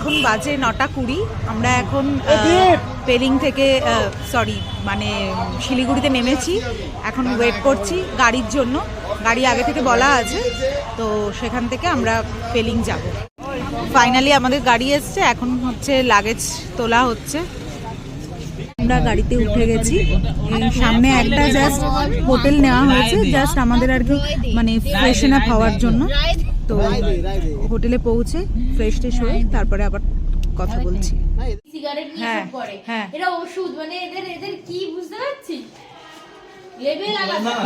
এখন বাজে 9:20। আমরা এখন পেলিং থেকে মানে শিলিগুড়িতে নেমেছি। এখন ওয়েট করছি গাড়ির জন্য। গাড়ি আগে থেকে বলা আছে, তো সেখান থেকে আমরা পেলিং যাব। ফাইনালি আমাদের গাড়ি এসছে, এখন হচ্ছে লাগেজ তোলা হচ্ছে। আমরা গাড়িতে উঠে গেছি। সামনে একটা জাস্ট হোটেল নেওয়া হয়েছে, জাস্ট আমাদের আর কি মানে ফ্রেশন আপ হওয়ার জন্য। তো হোটেলে পৌঁছে ফ্রেশ ট্রেশ হয়ে তারপরে আবার কথা বলছি। সিগারেট নিয়ে সব করে, এরা ওষুধ মানে এদের কি বুঝতে পারছিস?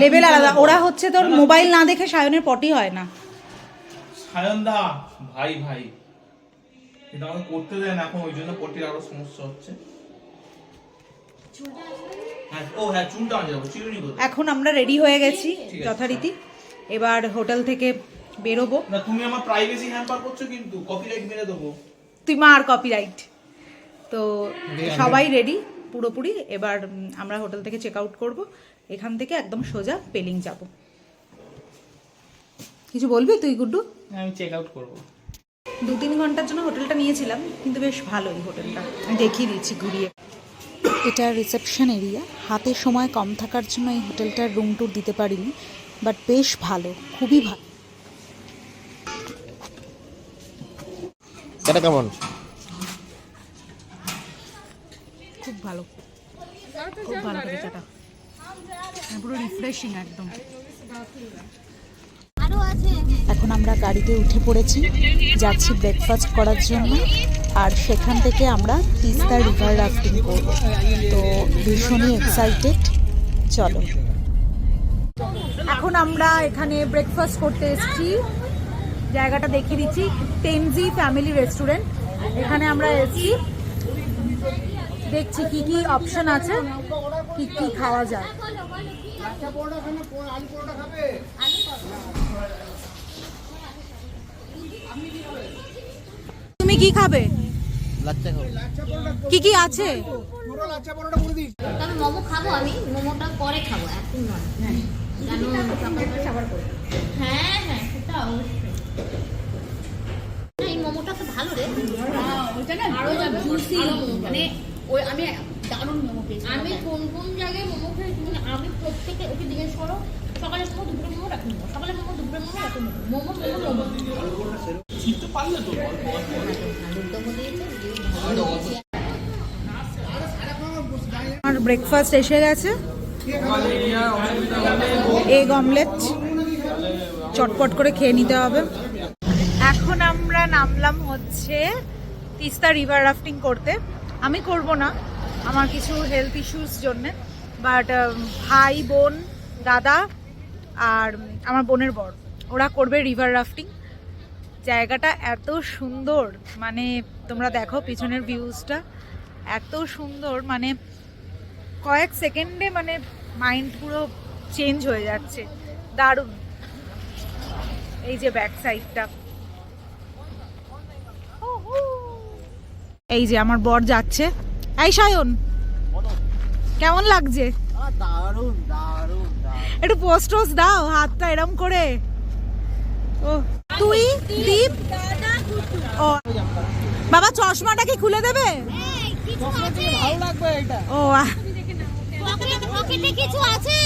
লেভেল আলাদা। ওরা হচ্ছে তোর মোবাইল না দেখে সায়নের পটি হয় না। সায়ন দা ভাই এটা আমাকে করতে দেন এখন, ওই জন্য পটির আরো সমস্যা হচ্ছে। এখন আমরা রেডি হয়ে গেছি যথারীতি। এবার হোটেল থেকে বেরোবো। না তুমি আমার প্রাইভেসি হ্যাম্পার করছো, কিন্তু কপিরাইট মেরে দেবো। তুই মার কপিরাইট। তো সবাই রেডি পুরোপুরি। এবার আমরা হোটেল থেকে চেক আউট করবো। এখান থেকে একদম সোজা পেলিং যাব। কিছু বলবি তুই গুড্ডু? আমি চেক আউট করবো। 2-3 ঘন্টার জন্য হোটেলটা নিয়েছিলাম, কিন্তু বেশ ভালোই হোটেলটা। আমি দেখিয়ে দিচ্ছি ঘুরিয়ে। এটা রিসেপশন এরিয়া। হাতে সময় কম থাকার জন্য এই হোটেলটার রুম ট্যুর দিতে পারিনি, বাট বেশ ভালো, খুবই ভালো। এটা কেমন? খুব ভালো, খুব ভালো এটা। পুরো রিফ্রেশিং একদম। এখন আমরা গাড়িতে উঠে পড়েছি, যাচ্ছি ব্রেকফাস্ট করার জন্য। আর সেখান থেকে আমরা তিস্তা রিভার রাফটিং করব। তো ভীষণই এক্সাইটেড। চলো, এখন আমরা এখানে ব্রেকফাস্ট করতে এসেছি। জায়গাটা দেখিয়ে দিচ্ছি, টেনজি ফ্যামিলি রেস্টুরেন্ট। এখানে আমরা এসেছি, দেখছি কি কি অপশন আছে, কি কি খাওয়া যায়। তুমি কি খাবে? কি কি আছে? তবে মোমো খাবো, আমি মোমোটা পরে খাবো, এখন নয়। হ্যাঁ সেটা অবশ্যই। এই মোমোটা তো ভালো রে, আরো জুসি, মানে ওই আমি দারুণ মোমো পেয়েছি। আমি কোন কোন জায়গায় মোমো খেয়েছি, মানে আমি প্রত্যেকে ওকে জিজ্ঞেস করো, সকালে মোমো, দুপুরে মোমো, রাখুন মোমো, সকালে মোমো, দুপুরে মোমো, রাখুন মোমো, মোমো চিনতে পারলে তো আমার ব্রেকফাস্ট এসে গেছে। এগ অমলেট চটপট করে খেয়ে নিতে হবে। এখন আমরা নামলাম হচ্ছে তিস্তা রিভার রাফটিং করতে। আমি করব না, আমার কিছু হেলথ ইস্যুস জন্যে, বাট ভাই, বোন, দাদা আর আমার বোনের বর, ওরা করবে রিভার রাফটিং। জায়গাটা এত সুন্দর, মানে তোমরা দেখো পিছনের ভিউজটা এত সুন্দর, মানে কয়েক সেকেন্ডে মানে মাইন্ড পুরো চেঞ্জ হয়ে যাচ্ছে। দারুণ। এই যে ব্যাক সাইডটা, এই যে আমার বর যাচ্ছে। এই সায়ন, কেমন লাগছে? একটু পোস্ট টোস্ট দাও, হাতটা এরম করে। ও তুই দীপ, ও বাবা চশমাটা কি খুলে দেবে? ও কিছু আছে।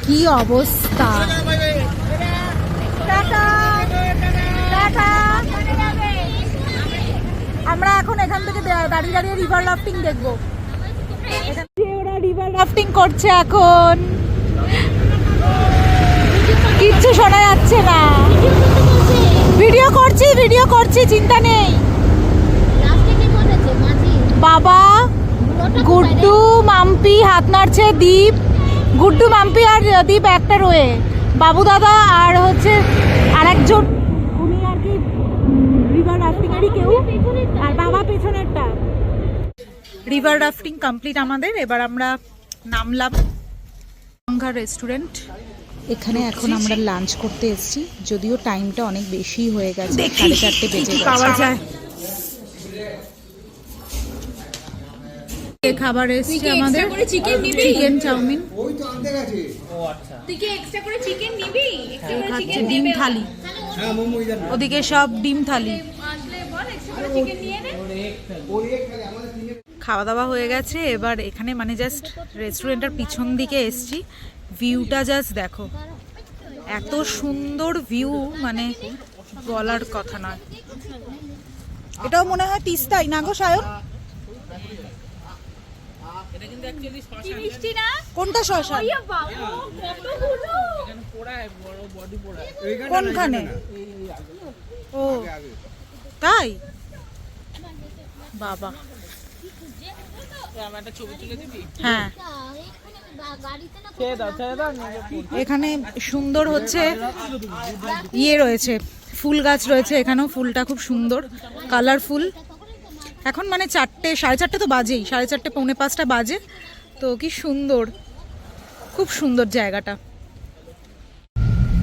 কি অবস্থা! আমরা এখন এখান থেকে দাঁড়িয়ে দাঁড়িয়ে রিভার রাফটিং দেখবো। ওরা রিভার রাফটিং করছে এখন, কিচ্ছু শোনা যাচ্ছে না। ভিডিও করছি, চিন্তা নেই। বাবা, গুড্ডু, মাম্পি হাত নাড়ছে, দীপ, গুড্ডু, মাম্পি আর দীপ একটা রয়ে, বাবু দাদা আর হচ্ছে আরেকজন, উনি আর কি রিভার রাফটিং এরই কেউ, আর বাবা পেছনেরটা। রিভার রাফটিং কমপ্লিট আমাদের। এবার আমরা নামলাম গঙ্গা রেস্টুরেন্ট। এখানে এখন আমরা লাঞ্চ করতে এসেছি, যদিও টাইমটা অনেক বেশি হয়ে গেছে, 4:30 বেজে গেছে। পাওয়া যায় খাবার এসছে তুই কি আমাদের extra করে chicken নিবি? চিকেন চাউমিন, ও আচ্ছা তুই কি এক্সট্রা করে চিকেন নিবি? এক্সট্রা করে খাচ্ছে চিকেন ডিম নেবে থালি, ওদিকে সব ডিম থালি। আসলে বল এক্সট্রা করে চিকেন নিয়ে নে। খাওয়া দাওয়া হয়ে গেছে, এবার এখানে মানে জাস্ট রেস্টুরেন্টের পিছন দিকে এসছি, ভিউটা জাস্ট দেখো, এত সুন্দর ভিউ মানে বলার কথা নয়। এটাও মনে হয় তিস্তাই না গো সায়ন? কি মিষ্টি না? কোনটা শ্মশান? ইয়া বাবা কতগুলো। কোনখানে? ও তাই, বাবা হ্যাঁ। এখানে সুন্দর হচ্ছে ইয়ে রয়েছে, ফুল গাছ রয়েছে, এখানেও ফুলটা খুব সুন্দর কালারফুল। এখন মানে 4টে 4:30 তো বাজেই, 4:30 পৌনে 5টা বাজে, তো কি সুন্দর, খুব সুন্দর জায়গাটা।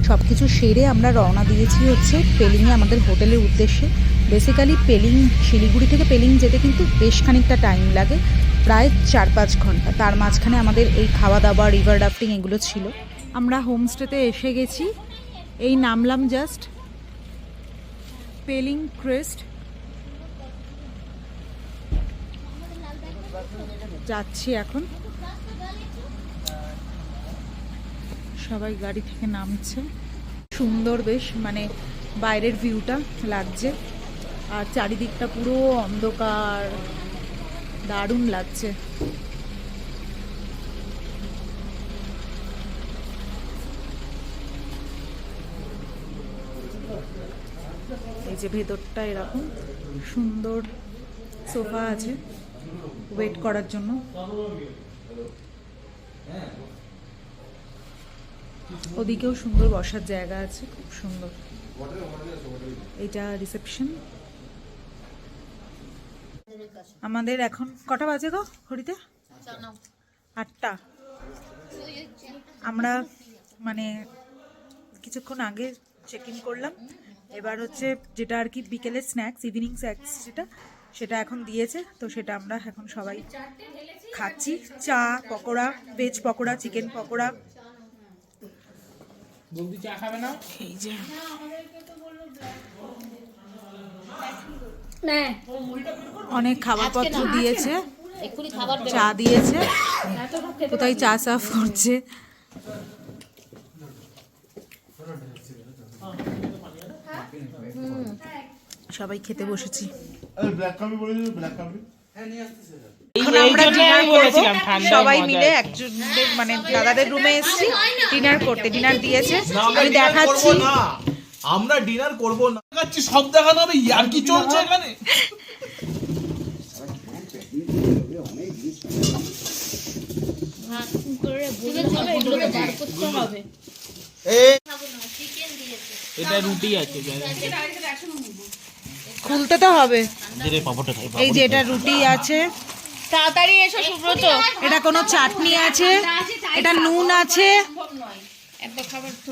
সব কিছু সেরে আমরা রওনা দিয়েছি হচ্ছে পেলিংয়ে আমাদের হোটেলের উদ্দেশ্যে। বেসিক্যালি পেলিং, শিলিগুড়ি থেকে পেলিং যেতে কিন্তু বেশ খানিকটা টাইম লাগে, প্রায় 4-5 ঘন্টা। তার মাঝখানে আমাদের এই খাওয়া দাওয়া, রিভার রাফটিং এগুলো ছিল। আমরা হোমস্টেতে এসে গেছি, এই নামলাম জাস্ট পেলিং ক্রেস্ট, যাচ্ছি এখন। সবাই গাড়ি থেকে নামছে, সুন্দর বেশ মানে বাইরের ভিউটা লাগছে, আর চারিদিকটা পুরো অন্ধকার, দারুণ লাগছে। এই যে ভেতরটা এরকম সুন্দর সোফা আছে ওয়েট করার জন্য। ওদিকেও সুন্দর বসার জায়গা আছে, খুব সুন্দর। এটা রিসেপশন। আমাদের এখন কটা বাজে গো ঘড়িতে? 8টা। আমরা মানে কিছুক্ষণ আগে চেক ইন করলাম, এবার হচ্ছে যেটা আর কি বিকেলের স্ন্যাক্স, ইভিনিং স্ন্যাক্স সেটা এখন দিয়েছে, তো সেটা আমরা এখন সবাই খাচ্ছি। চা, পকোড়া, ভেজ পকোড়া, চিকেন পকোড়া। এই যে অনেক খাবারপত্র দিয়েছে, চা দিয়েছে, কোথায় চা সার্ভ করছে। সবাই খেতে বসেছি। এখন আমরা ডিনার করবো সবাই মিলে, একজনদের মানে দাদাদের রুমে এসেছি ডিনার করতে। ডিনার দিয়েছে, আমি দেখাচ্ছি। আমরা ডিনার করব না, দেখাচ্ছি, সব দেখানো হবে। ইয়ার কি চলছে এখানে? এটা রুটি আছে, খুলতে তো হবে। এই যে এটা রুটি আছে, তাড়াতাড়ি এসো সুব্রত। এটা কোনো চাটনি আছে, এটা নুন আছে,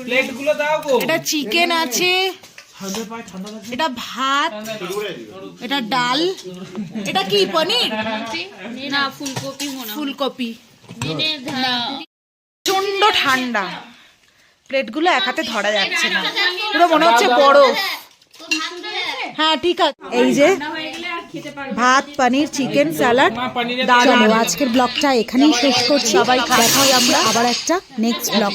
প্লেটগুলো দাও গো। এটা চিকেন আছে, এটা ভাত, এটা ডাল, এটা কি পনির না ফুলকপি মনে হয়। ফুলকপি। না প্রচন্ড ঠান্ডা, প্লেটগুলো এক হাতে ধরা যাচ্ছে না, পুরো মনে হচ্ছে বরফ। হ্যাঁ ঠিক আছে। এই যে ভাত, পনির, চিকেন, স্যালাড। চলো আজকের ব্লগটা এখানেই শেষ করছি, সবাই দেখা হবে আমরা আবার একটা নেক্সট ব্লগ।